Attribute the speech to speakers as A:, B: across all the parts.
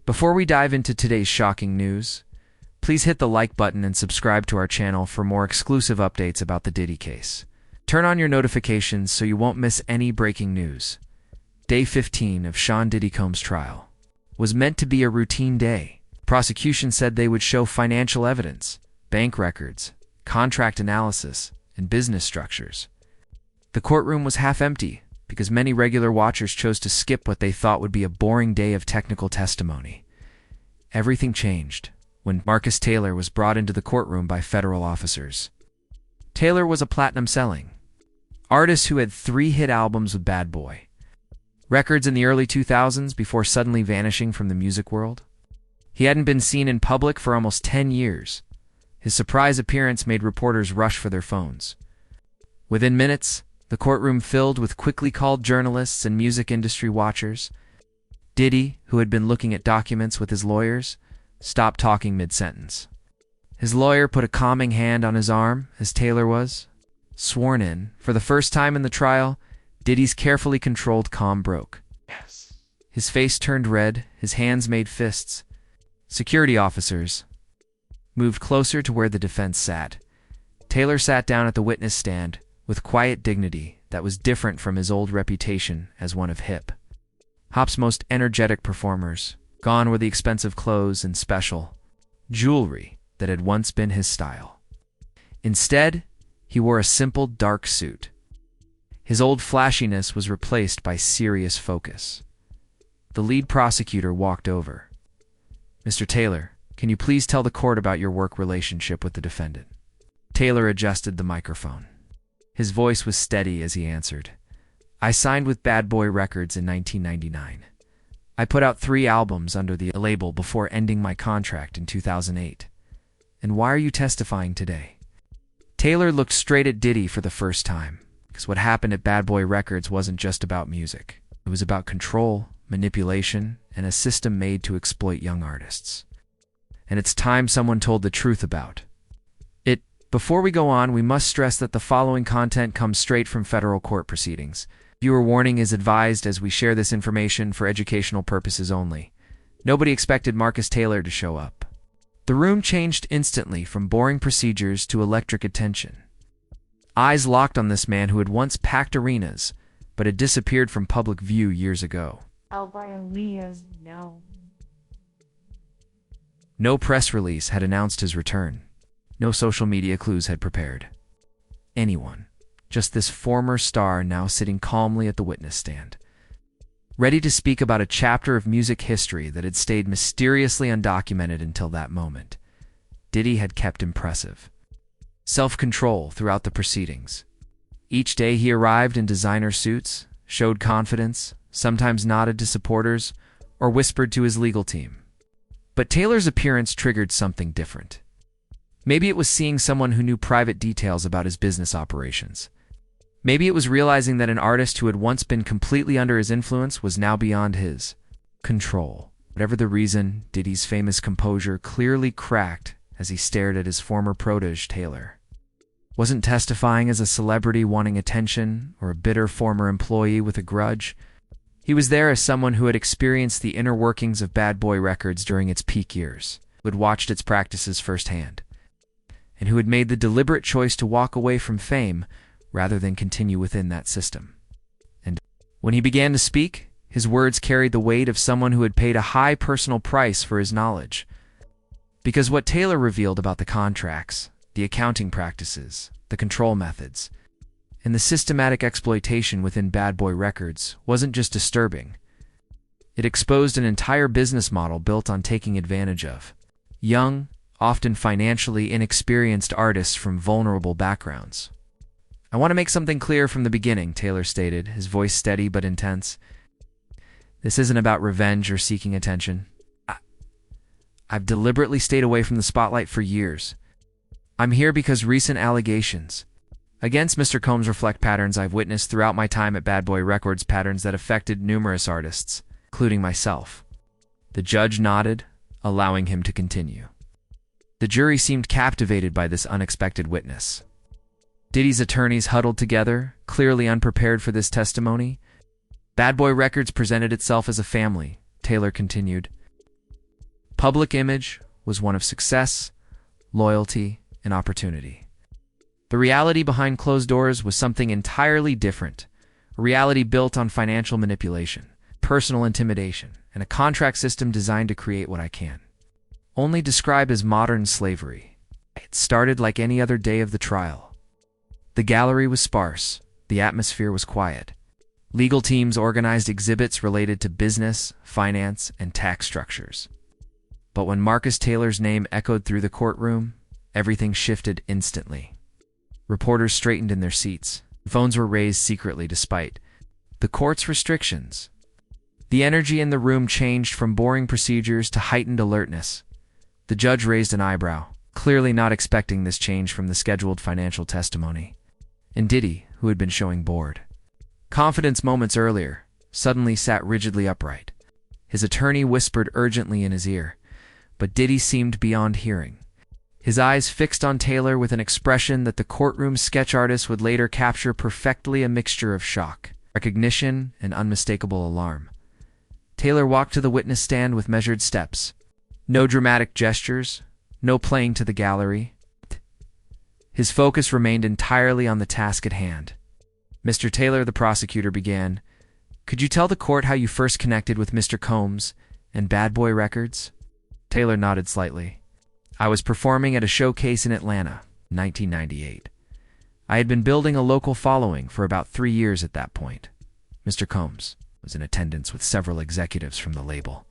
A: Before we dive into today's shocking news, please hit the like button and subscribe to our channel for more exclusive updates about the Diddy case. Turn on your notifications so you won't miss any breaking news. Day 15 of Sean Diddy Combs' trial was meant to be a routine day. Prosecution said they would show financial evidence, bank records, contract analysis, and business structures. The courtroom was half empty because many regular watchers chose to skip what they thought would be a boring day of technical testimony. Everything changed when Marcus Taylor was brought into the courtroom by federal officers. Taylor was a platinum-selling artist who had 3 hit albums with Bad Boy Records in the early 2000s before suddenly vanishing from the music world. He hadn't been seen in public for almost 10 years. His surprise appearance made reporters rush for their phones. Within minutes, the courtroom filled with quickly called journalists and music industry watchers. Diddy, who had been looking at documents with his lawyers, stopped talking mid-sentence. His lawyer put a calming hand on his arm as Taylor was sworn in. For the first time in the trial, Diddy's carefully controlled calm broke.
B: Yes.
A: His face turned red, his hands made fists. Security officers moved closer to where the defense sat. Taylor sat down at the witness stand with quiet dignity that was different from his old reputation as one of hip-hop's most energetic performers. Gone were the expensive clothes and special jewelry that had once been his style. Instead, he wore a simple dark suit. His old flashiness was replaced by serious focus. The lead prosecutor walked over. "Mr. Taylor, can you please tell the court about your work relationship with the defendant?" Taylor adjusted the microphone. His voice was steady as he answered. "I signed with Bad Boy Records in 1999. I put out 3 albums under the label before ending my contract in 2008. And why are you testifying today?" Taylor looked straight at Diddy for the first time, because what happened at Bad Boy Records wasn't just about music. It was about control, manipulation, and a system made to exploit young artists. And it's time someone told the truth about it. Before we go on, we must stress that the following content comes straight from federal court proceedings. Viewer warning is advised as we share this information for educational purposes only. Nobody expected Marcus Taylor to show up. The room changed instantly from boring procedures to electric attention. Eyes locked on this man who had once packed arenas, but had disappeared from public view years ago. No press release had announced his return. No social media clues had prepared anyone. Just this former star now sitting calmly at the witness stand, ready to speak about a chapter of music history that had stayed mysteriously undocumented until that moment. Diddy had kept impressive self-control throughout the proceedings. Each day he arrived in designer suits, showed confidence, sometimes nodded to supporters, or whispered to his legal team. But Taylor's appearance triggered something different. Maybe it was seeing someone who knew private details about his business operations. Maybe it was realizing that an artist who had once been completely under his influence was now beyond his control. Whatever the reason, Diddy's famous composure clearly cracked as he stared at his former protege, Taylor. Wasn't testifying as a celebrity wanting attention or a bitter former employee with a grudge. He was there as someone who had experienced the inner workings of Bad Boy Records during its peak years, who had watched its practices firsthand, and who had made the deliberate choice to walk away from fame rather than continue within that system. And when he began to speak, his words carried the weight of someone who had paid a high personal price for his knowledge. Because what Taylor revealed about the contracts, the accounting practices, the control methods, and the systematic exploitation within Bad Boy Records wasn't just disturbing. It exposed an entire business model built on taking advantage of young, often financially inexperienced artists from vulnerable backgrounds. "I want to make something clear from the beginning," Taylor stated, his voice steady but intense. "This isn't about revenge or seeking attention. I've deliberately stayed away from the spotlight for years. I'm here because recent allegations against Mr. Combs reflect patterns I've witnessed throughout my time at Bad Boy Records, patterns that affected numerous artists, including myself." The judge nodded, allowing him to continue. The jury seemed captivated by this unexpected witness. Diddy's attorneys huddled together, clearly unprepared for this testimony. Bad Boy Records presented itself as a family, Taylor continued. Public image was one of success, loyalty, and opportunity. The reality behind closed doors was something entirely different, a reality built on financial manipulation, personal intimidation, and a contract system designed to create what I can only describe as modern slavery. It started like any other day of the trial. The gallery was sparse, the atmosphere was quiet. Legal teams organized exhibits related to business, finance, and tax structures. But when Marcus Taylor's name echoed through the courtroom, everything shifted instantly. Reporters straightened in their seats. Phones were raised secretly despite the court's restrictions. The energy in the room changed from boring procedures to heightened alertness. The judge raised an eyebrow, clearly not expecting this change from the scheduled financial testimony. And Diddy, who had been showing bored confidence moments earlier, suddenly sat rigidly upright. His attorney whispered urgently in his ear, but Diddy seemed beyond hearing. His eyes fixed on Taylor with an expression that the courtroom sketch artist would later capture perfectly, a mixture of shock, recognition, and unmistakable alarm. Taylor walked to the witness stand with measured steps. No dramatic gestures, no playing to the gallery. His focus remained entirely on the task at hand. "Mr. Taylor," the prosecutor began, "could you tell the court how you first connected with Mr. Combs and Bad Boy Records?" Taylor nodded slightly. "I was performing at a showcase in Atlanta, 1998. I had been building a local following for about 3 years at that point. Mr. Combs was in attendance with several executives from the label.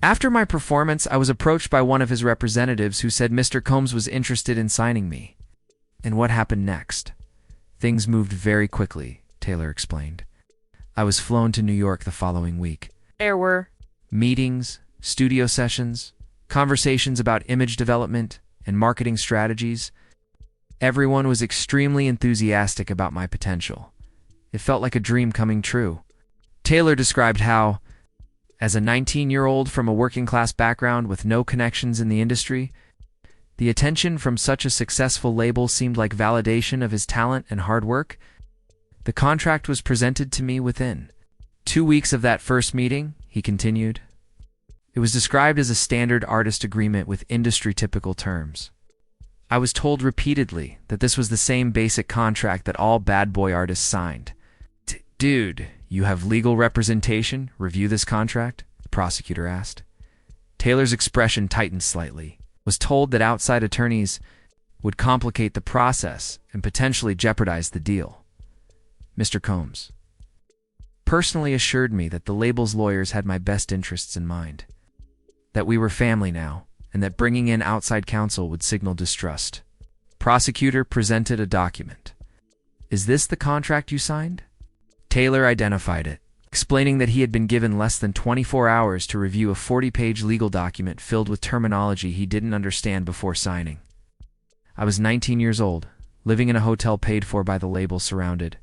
A: After my performance, I was approached by one of his representatives who said Mr. Combs was interested in signing me." And what happened next? "Things moved very quickly," Taylor explained. "I was flown to New York the following week. There were meetings, studio sessions, conversations about image development and marketing strategies. Everyone was extremely enthusiastic about my potential. It felt like a dream coming true." Taylor described how, as a 19-year-old from a working-class background with no connections in the industry, the attention from such a successful label seemed like validation of his talent and hard work. "The contract was presented to me within 2 weeks of that first meeting," he continued. "It was described as a standard artist agreement with industry-typical terms. I was told repeatedly that this was the same basic contract that all bad boy artists signed." "Dude, you have legal representation? Review this contract?" the prosecutor asked. Taylor's expression tightened slightly. Was told that outside attorneys would complicate the process and potentially jeopardize the deal. "Mr. Combs personally assured me that the label's lawyers had my best interests in mind, that we were family now, and that bringing in outside counsel would signal distrust." Prosecutor presented a document. "Is this the contract you signed?" Taylor identified it, explaining that he had been given less than 24 hours to review a 40-page legal document filled with terminology he didn't understand before signing. "I was 19 years old, living in a hotel paid for by the label, surrounded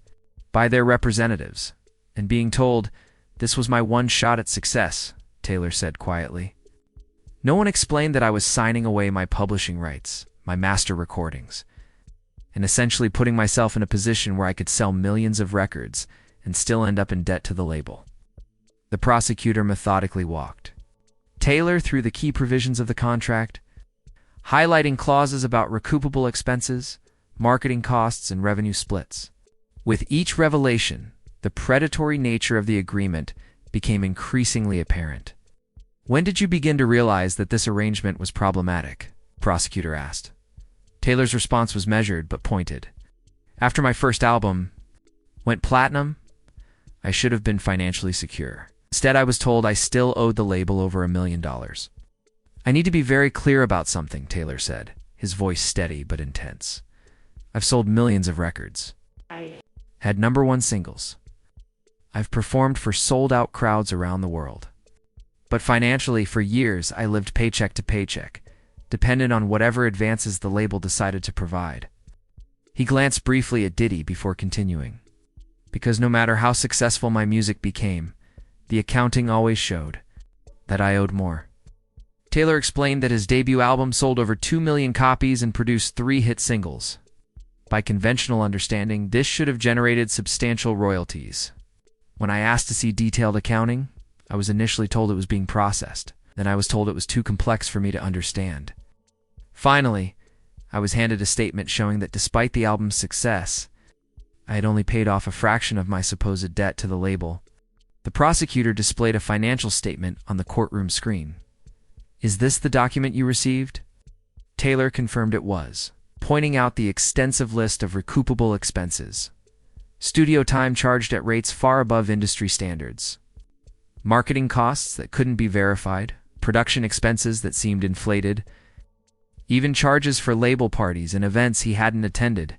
A: by their representatives, and being told this was my one shot at success," Taylor said quietly. "No one explained that I was signing away my publishing rights, my master recordings, and essentially putting myself in a position where I could sell millions of records and still end up in debt to the label." The prosecutor methodically walked Taylor through the key provisions of the contract, highlighting clauses about recoupable expenses, marketing costs, and revenue splits. With each revelation, the predatory nature of the agreement became increasingly apparent. "When did you begin to realize that this arrangement was problematic?" the prosecutor asked. Taylor's response was measured but pointed. "After my first album went platinum, I should have been financially secure. Instead, I was told I still owed the label over $1 million. I need to be very clear about something," Taylor said, his voice steady but intense. "I've sold millions of records. Had #1 singles. I've performed for sold-out crowds around the world. But financially, for years, I lived paycheck to paycheck, dependent on whatever advances the label decided to provide." He glanced briefly at Diddy before continuing. "Because no matter how successful my music became, the accounting always showed that I owed more." Taylor explained that his debut album sold over 2 million copies and produced 3 hit singles. By conventional understanding, this should have generated substantial royalties. "When I asked to see detailed accounting, I was initially told it was being processed, Then I was told it was too complex for me to understand. Finally, I was handed a statement showing that despite the album's success, I had only paid off a fraction of my supposed debt to the label. The prosecutor displayed a financial statement on the courtroom screen. "Is this the document you received?" Taylor confirmed it was, pointing out the extensive list of recoupable expenses. Studio time charged at rates far above industry standards. Marketing costs that couldn't be verified, production expenses that seemed inflated, even charges for label parties and events he hadn't attended.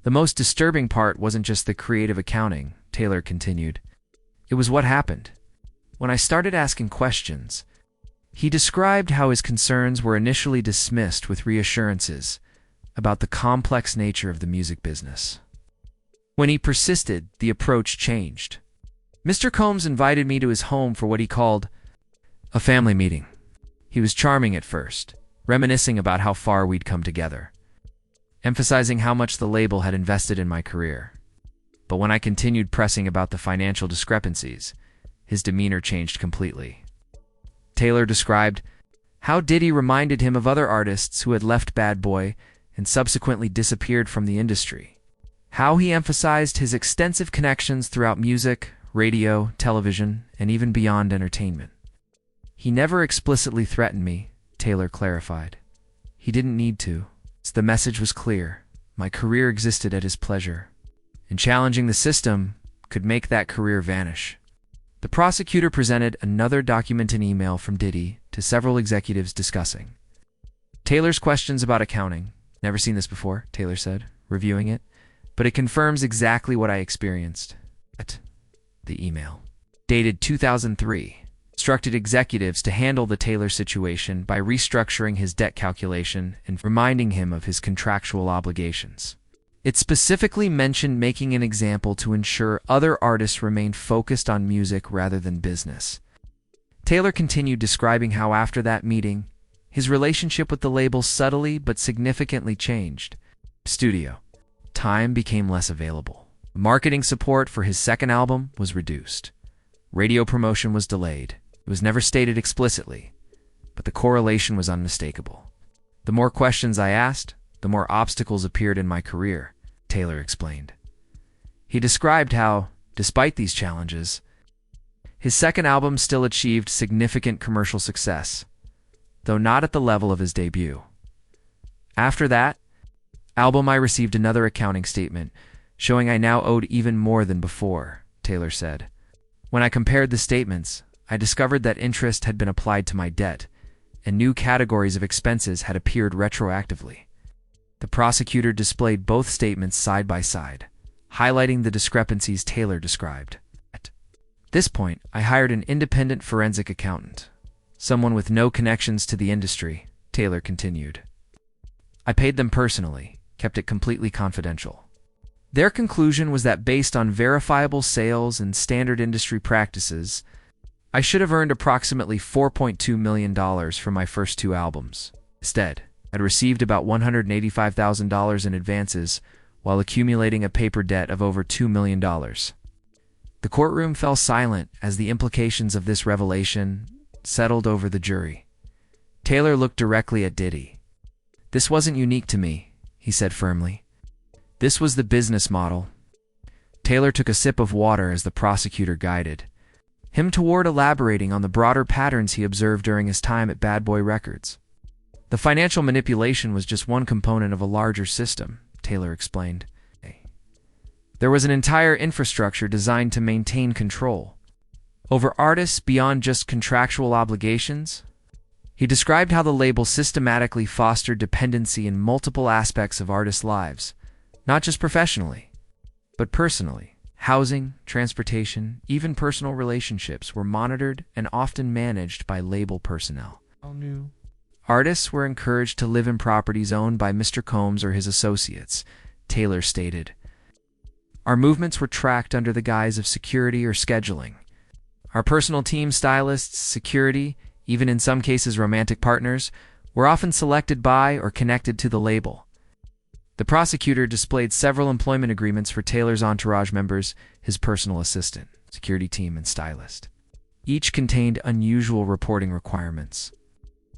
A: The most disturbing part wasn't just the creative accounting, Taylor continued. It was what happened. When I started asking questions, he described how his concerns were initially dismissed with reassurances about the complex nature of the music business. When he persisted, the approach changed. Mr. Combs invited me to his home for what he called a family meeting. He was charming at first, reminiscing about how far we'd come together, emphasizing how much the label had invested in my career. But when I continued pressing about the financial discrepancies, his demeanor changed completely. Taylor described how Diddy reminded him of other artists who had left Bad Boy and subsequently disappeared from the industry. How he emphasized his extensive connections throughout music, radio, television, and even beyond entertainment. He never explicitly threatened me, Taylor clarified. He didn't need to. The message was clear. My career existed at his pleasure, and challenging the system could make that career vanish. The prosecutor presented another documented email from Diddy to several executives discussing Taylor's questions about accounting. "Never seen this before," Taylor said, reviewing it, "but it confirms exactly what I experienced." The email, dated 2003, instructed executives to handle the Taylor situation by restructuring his debt calculation and reminding him of his contractual obligations. It specifically mentioned making an example to ensure other artists remained focused on music rather than business. Taylor continued describing how after that meeting, his relationship with the label subtly but significantly changed. Studio time became less available. Marketing support for his second album was reduced. Radio promotion was delayed. It was never stated explicitly, but the correlation was unmistakable. "The more questions I asked, the more obstacles appeared in my career," Taylor explained. He described how, despite these challenges, his second album still achieved significant commercial success, though not at the level of his debut. After that album, I received another accounting statement showing I now owed even more than before, Taylor said. When I compared the statements, I discovered that interest had been applied to my debt, and new categories of expenses had appeared retroactively. The prosecutor displayed both statements side by side, highlighting the discrepancies Taylor described. At this point, I hired an independent forensic accountant, someone with no connections to the industry, Taylor continued. I paid them personally, kept it completely confidential. Their conclusion was that based on verifiable sales and standard industry practices, I should have earned approximately $4.2 million for my first two albums. Instead, I'd received about $185,000 in advances while accumulating a paper debt of over $2 million. The courtroom fell silent as the implications of this revelation settled over the jury. Taylor looked directly at Diddy. "This wasn't unique to me," he said firmly. "This was the business model." Taylor took a sip of water as the prosecutor guided him toward elaborating on the broader patterns he observed during his time at Bad Boy Records. "The financial manipulation was just one component of a larger system," Taylor explained. "There was an entire infrastructure designed to maintain control over artists beyond just contractual obligations." He described how the label systematically fostered dependency in multiple aspects of artists' lives, not just professionally, but personally. Housing, transportation, even personal relationships were monitored and often managed by label personnel. Artists were encouraged to live in properties owned by Mr. Combs or his associates, Taylor stated. Our movements were tracked under the guise of security or scheduling. Our personal team stylists, security, even in some cases romantic partners, were often selected by or connected to the label. The prosecutor displayed several employment agreements for Taylor's entourage members, his personal assistant, security team, and stylist. Each contained unusual reporting requirements,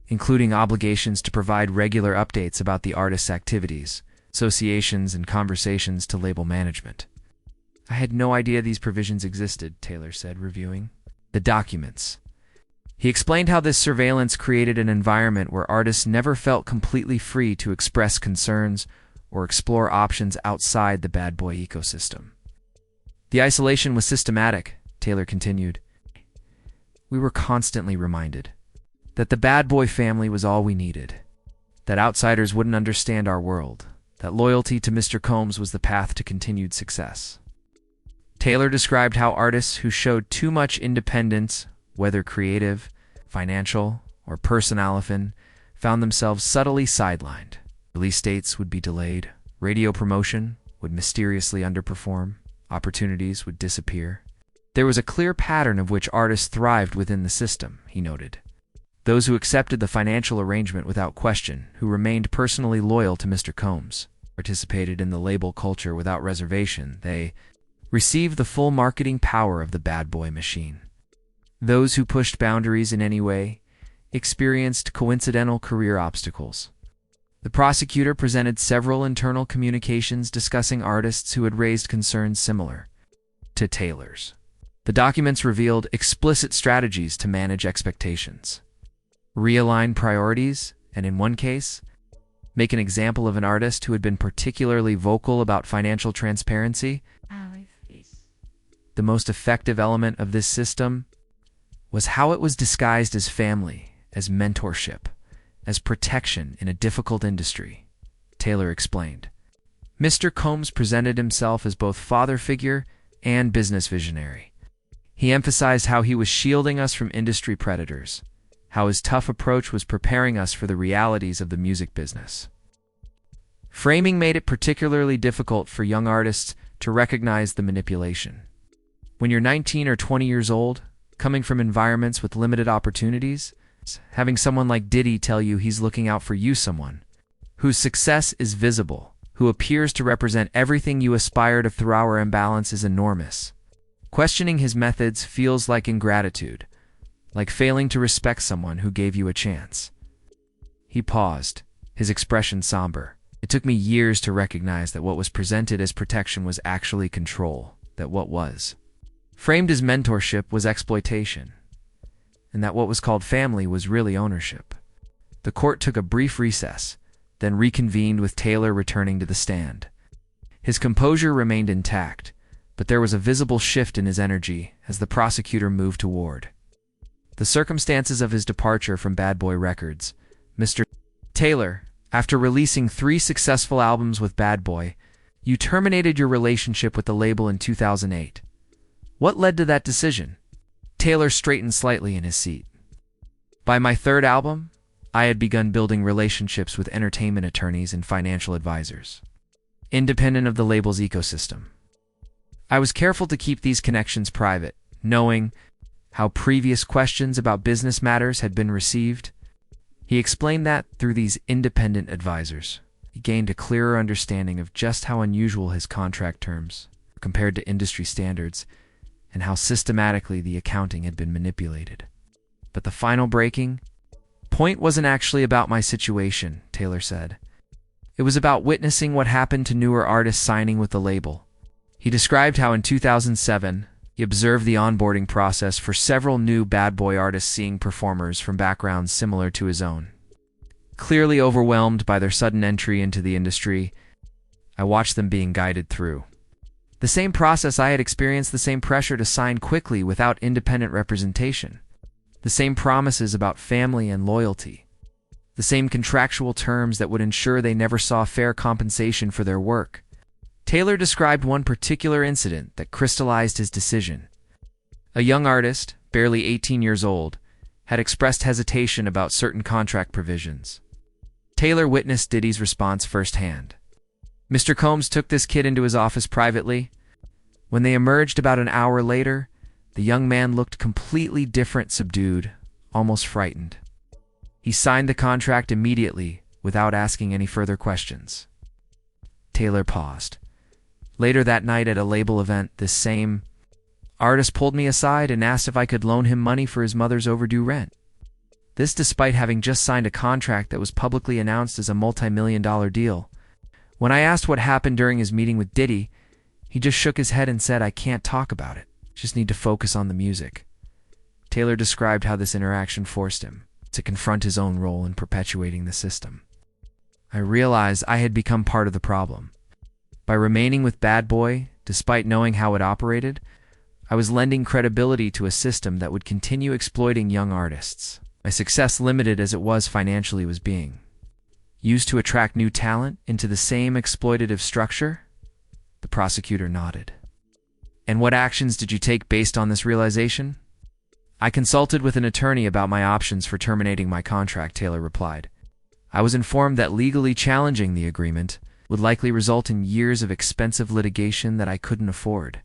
A: including obligations to provide regular updates about the artist's activities, associations, and conversations to label management. I had no idea these provisions existed, Taylor said, reviewing the documents. He explained how this surveillance created an environment where artists never felt completely free to express concerns or explore options outside the bad boy ecosystem. The isolation was systematic, Taylor continued. We were constantly reminded that the bad boy family was all we needed, that outsiders wouldn't understand our world, that loyalty to Mr. Combs was the path to continued success. Taylor described how artists who showed too much independence, whether creative, financial, or personal, found themselves subtly sidelined. Release dates would be delayed, radio promotion would mysteriously underperform, opportunities would disappear. There was a clear pattern of which artists thrived within the system, he noted. Those who accepted the financial arrangement without question, who remained personally loyal to Mr. Combs, participated in the label culture without reservation, they received the full marketing power of the bad boy machine. Those who pushed boundaries in any way experienced coincidental career obstacles. The prosecutor presented several internal communications discussing artists who had raised concerns similar to Taylor's. The documents revealed explicit strategies to manage expectations, realign priorities, and in one case, make an example of an artist who had been particularly vocal about financial transparency. The most effective element of this system was how it was disguised as family, as mentorship, as protection in a difficult industry, Taylor explained. Mr. Combs presented himself as both father figure and business visionary. He emphasized how he was shielding us from industry predators, how his tough approach was preparing us for the realities of the music business. Framing made it particularly difficult for young artists to recognize the manipulation. When you're 19 or 20 years old, coming from environments with limited opportunities, having someone like Diddy tell you he's looking out for you, someone whose success is visible, who appears to represent everything you aspire to through our imbalance, is enormous. Questioning his methods feels like ingratitude, like failing to respect someone who gave you a chance. He paused, his expression somber. It took me years to recognize that what was presented as protection was actually control, that what was framed as mentorship was exploitation, and that what was called family was really ownership. The court took a brief recess, then reconvened with Taylor returning to the stand. His composure remained intact, but there was a visible shift in his energy as the prosecutor moved toward the circumstances of his departure from Bad Boy Records. Mr. Taylor, after releasing 3 successful albums with Bad Boy, you terminated your relationship with the label in 2008. What led to that decision? Taylor straightened slightly in his seat. By my 3rd album, I had begun building relationships with entertainment attorneys and financial advisors, independent of the label's ecosystem. I was careful to keep these connections private, knowing how previous questions about business matters had been received. He explained that through these independent advisors, he gained a clearer understanding of just how unusual his contract terms were compared to industry standards, and how systematically the accounting had been manipulated. But the final breaking point wasn't actually about my situation, Taylor said. It was about witnessing what happened to newer artists signing with the label. He described how in 2007, he observed the onboarding process for several new Bad Boy artists, seeing performers from backgrounds similar to his own. Clearly overwhelmed by their sudden entry into the industry, I watched them being guided through the same process I had experienced, the same pressure to sign quickly without independent representation, the same promises about family and loyalty, the same contractual terms that would ensure they never saw fair compensation for their work. Taylor described one particular incident that crystallized his decision. A young artist, barely 18 years old, had expressed hesitation about certain contract provisions. Taylor witnessed Diddy's response firsthand. Mr. Combs took this kid into his office privately. When they emerged about an hour later, the young man looked completely different, subdued, almost frightened. He signed the contract immediately, without asking any further questions. Taylor paused. Later that night at a label event, this same Artist pulled me aside and asked if I could loan him money for his mother's overdue rent. This despite having just signed a contract that was publicly announced as a multi-million-dollar deal. When I asked what happened during his meeting with Diddy, he just shook his head and said, "I can't talk about it. Just need to focus on the music." Taylor described how this interaction forced him to confront his own role in perpetuating the system. I realized I had become part of the problem. By remaining with Bad Boy, despite knowing how it operated, I was lending credibility to a system that would continue exploiting young artists. My success, limited as it was financially, was being used to attract new talent into the same exploitative structure. The prosecutor nodded. "And what actions did you take based on this realization?" "I consulted with an attorney about my options for terminating my contract," Taylor replied. "I was informed that legally challenging the agreement would likely result in years of expensive litigation that I couldn't afford.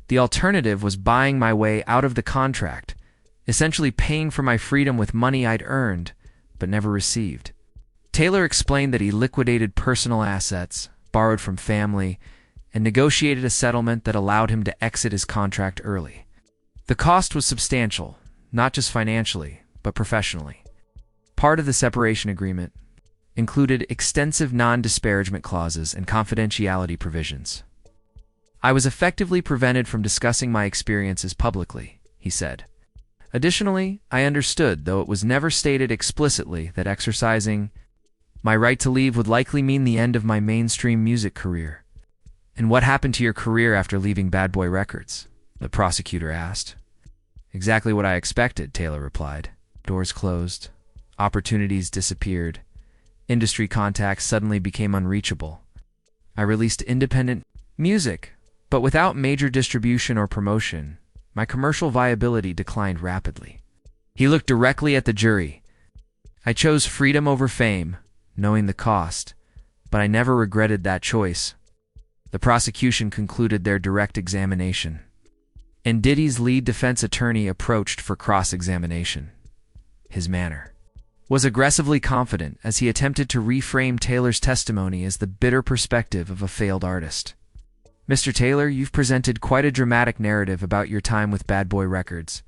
A: The alternative was buying my way out of the contract, essentially paying for my freedom with money I'd earned but never received." Taylor explained that he liquidated personal assets, borrowed from family, and negotiated a settlement that allowed him to exit his contract early. The cost was substantial, not just financially, but professionally. Part of the separation agreement included extensive non-disparagement clauses and confidentiality provisions. "I was effectively prevented from discussing my experiences publicly," he said. "Additionally, I understood, though it was never stated explicitly, that exercising my right to leave would likely mean the end of my mainstream music career." "And what happened to your career after leaving Bad Boy Records?" the prosecutor asked. "Exactly what I expected," Taylor replied. "Doors closed. Opportunities disappeared. Industry contacts suddenly became unreachable. I released independent music, but without major distribution or promotion, my commercial viability declined rapidly." He looked directly at the jury. "I chose freedom over fame, knowing the cost, but I never regretted that choice." The prosecution concluded their direct examination, and Diddy's lead defense attorney approached for cross-examination. His manner was aggressively confident as he attempted to reframe Taylor's testimony as the bitter perspective of a failed artist. "Mr. Taylor, you've presented quite a dramatic narrative about your time with Bad Boy Records."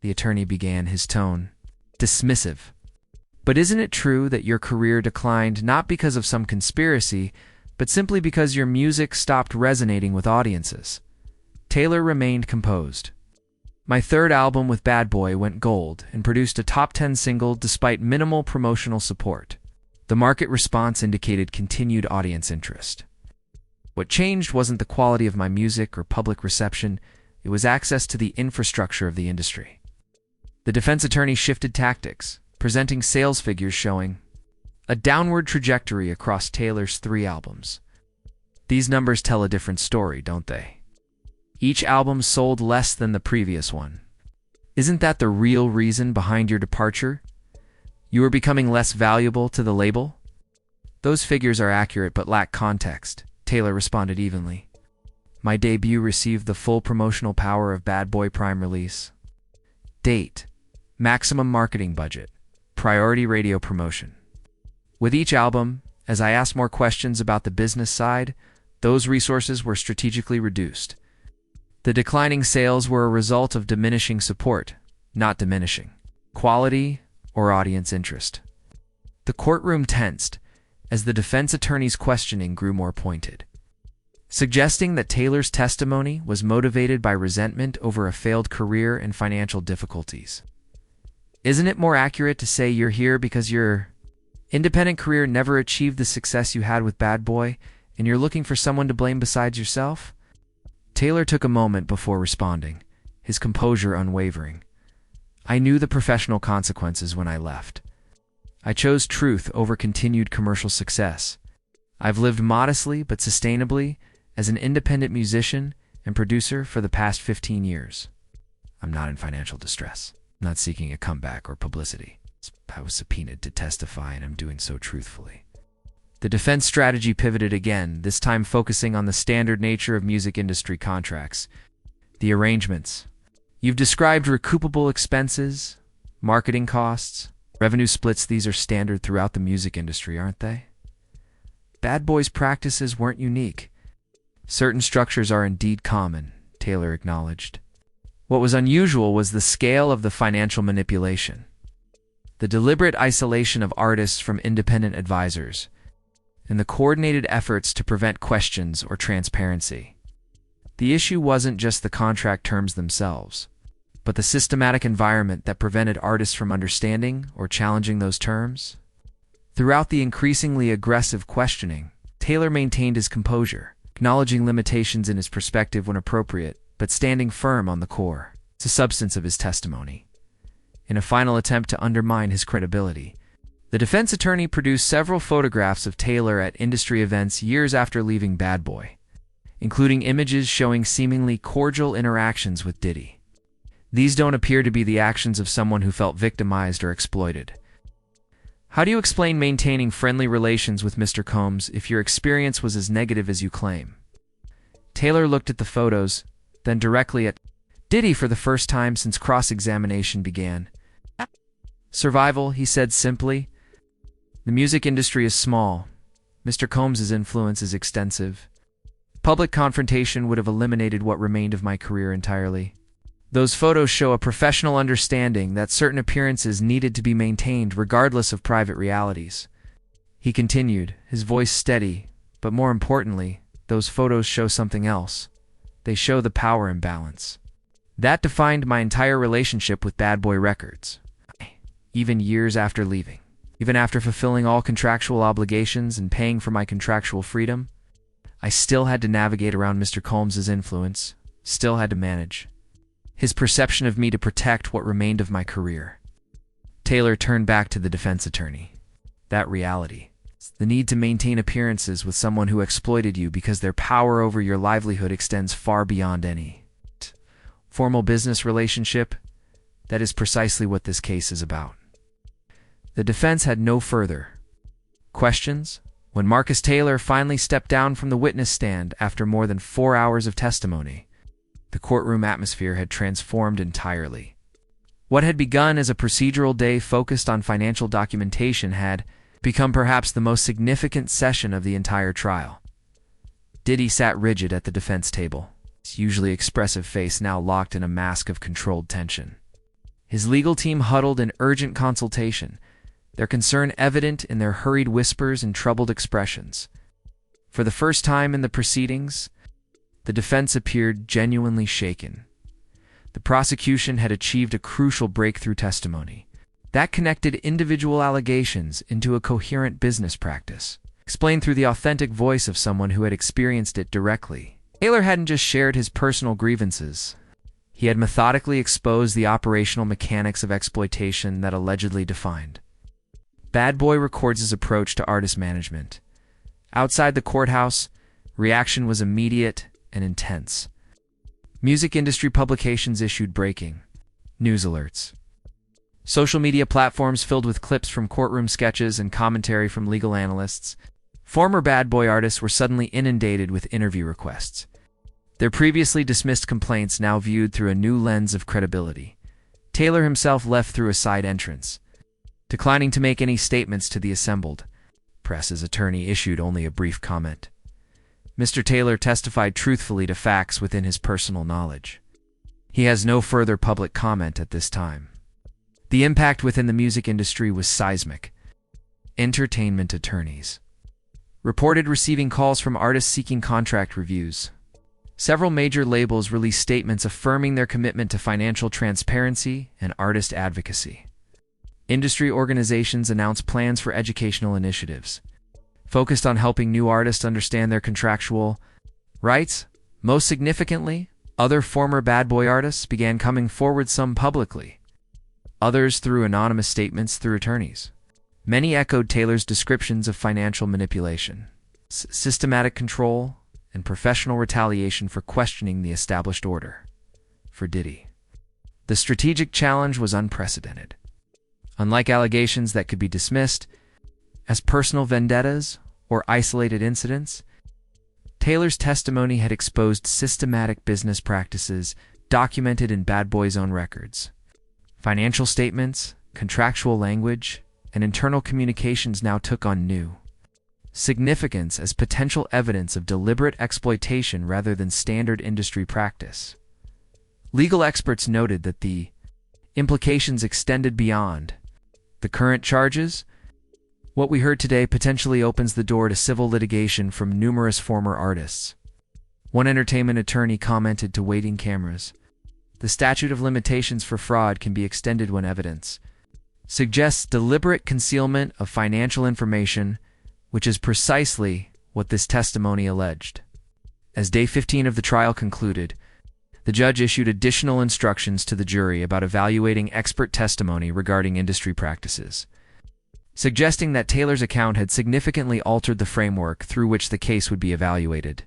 A: The attorney began, his tone dismissive. "But isn't it true that your career declined not because of some conspiracy, but simply because your music stopped resonating with audiences?" Taylor remained composed. "My third album with Bad Boy went gold and produced a top 10 single despite minimal promotional support. The market response indicated continued audience interest. What changed wasn't the quality of my music or public reception, it was access to the infrastructure of the industry." The defense attorney shifted tactics, presenting sales figures showing a downward trajectory across Taylor's 3 albums. "These numbers tell a different story, don't they? Each album sold less than the previous one. Isn't that the real reason behind your departure? You are becoming less valuable to the label?" "Those figures are accurate but lack context," Taylor responded evenly. "My debut received the full promotional power of Bad Boy Prime release. Date, maximum marketing budget, priority radio promotion. With each album, as I asked more questions about the business side, those resources were strategically reduced. The declining sales were a result of diminishing support, not diminishing quality or audience interest." The courtroom tensed as the defense attorney's questioning grew more pointed, suggesting that Taylor's testimony was motivated by resentment over a failed career and financial difficulties. "Isn't it more accurate to say you're here because your independent career never achieved the success you had with Bad Boy, and you're looking for someone to blame besides yourself?" Taylor took a moment before responding, his composure unwavering. "I knew the professional consequences when I left. I chose truth over continued commercial success. I've lived modestly but sustainably as an independent musician and producer for the past 15 years. I'm not in financial distress, not seeking a comeback or publicity. I was subpoenaed to testify, and I'm doing so truthfully." The defense strategy pivoted again, this time focusing on the standard nature of music industry contracts. "The arrangements. You've described recoupable expenses, marketing costs, revenue splits. These are standard throughout the music industry, aren't they? Bad Boy's practices weren't unique. Certain structures are indeed common, Taylor acknowledged. What was unusual was the scale of the financial manipulation. The deliberate isolation of artists from independent advisors, and the coordinated efforts to prevent questions or transparency. The issue wasn't just the contract terms themselves, but the systematic environment that prevented artists from understanding or challenging those terms. Throughout the increasingly aggressive questioning, Taylor maintained his composure, acknowledging limitations in his perspective when appropriate, but standing firm on the core, the substance of his testimony. In a final attempt to undermine his credibility, the defense attorney produced several photographs of Taylor at industry events years after leaving Bad Boy, including images showing seemingly cordial interactions with Diddy. These don't appear to be the actions of someone who felt victimized or exploited. How do you explain maintaining friendly relations with Mr. Combs if your experience was as negative as you claim? Taylor looked at the photos, then directly at Diddy for the first time since cross-examination began. Survival, he said simply. The music industry is small. Mr. Combs' influence is extensive. Public confrontation would have eliminated what remained of my career entirely. Those photos show a professional understanding that certain appearances needed to be maintained regardless of private realities. He continued, his voice steady, but more importantly, those photos show something else. They show the power imbalance. That defined my entire relationship with Bad Boy Records. Even years after leaving, even after fulfilling all contractual obligations and paying for my contractual freedom, I still had to navigate around Mr. Combs' influence, still had to manage his perception of me to protect what remained of my career. Taylor turned back to the defense attorney. That reality, the need to maintain appearances with someone who exploited you because their power over your livelihood extends far beyond any formal business relationship, that is precisely what this case is about. The defense had no further questions when Marcus Taylor finally stepped down from the witness stand after more than 4 hours of testimony. The courtroom atmosphere had transformed entirely. What had begun as a procedural day focused on financial documentation had become perhaps the most significant session of the entire trial. Diddy sat rigid at the defense table, his usually expressive face now locked in a mask of controlled tension. His legal team huddled in urgent consultation, their concern evident in their hurried whispers and troubled expressions. For the first time in the proceedings, the defense appeared genuinely shaken. The prosecution had achieved a crucial breakthrough testimony that connected individual allegations into a coherent business practice, explained through the authentic voice of someone who had experienced it directly. Taylor hadn't just shared his personal grievances. He had methodically exposed the operational mechanics of exploitation that allegedly defined Bad Boy Records' approach to artist management. Outside the courthouse, reaction was immediate and intense. Music industry publications issued breaking news alerts. Social media platforms filled with clips from courtroom sketches and commentary from legal analysts. Former Bad Boy artists were suddenly inundated with interview requests, their previously dismissed complaints now viewed through a new lens of credibility. Taylor himself left through a side entrance, declining to make any statements to the assembled press. His attorney issued only a brief comment. Mr. Taylor testified truthfully to facts within his personal knowledge. He has no further public comment at this time. The impact within the music industry was seismic. Entertainment attorneys reported receiving calls from artists seeking contract reviews. Several major labels released statements affirming their commitment to financial transparency and artist advocacy. Industry organizations announced plans for educational initiatives focused on helping new artists understand their contractual rights. Most significantly, other former Bad Boy artists began coming forward, some publicly, others through anonymous statements through attorneys. Many echoed Taylor's descriptions of financial manipulation, systematic control, and professional retaliation for questioning the established order. For Diddy, the strategic challenge was unprecedented. Unlike allegations that could be dismissed as personal vendettas or isolated incidents, Taylor's testimony had exposed systematic business practices documented in Bad Boy's own records. Financial statements, contractual language, and internal communications now took on new significance as potential evidence of deliberate exploitation rather than standard industry practice. Legal experts noted that the implications extended beyond the current charges. What we heard today potentially opens the door to civil litigation from numerous former artists. One entertainment attorney commented to Waiting Cameras, "The statute of limitations for fraud can be extended when evidence suggests deliberate concealment of financial information, which is precisely what this testimony alleged." As day 15 of the trial concluded, the judge issued additional instructions to the jury about evaluating expert testimony regarding industry practices, suggesting that Taylor's account had significantly altered the framework through which the case would be evaluated.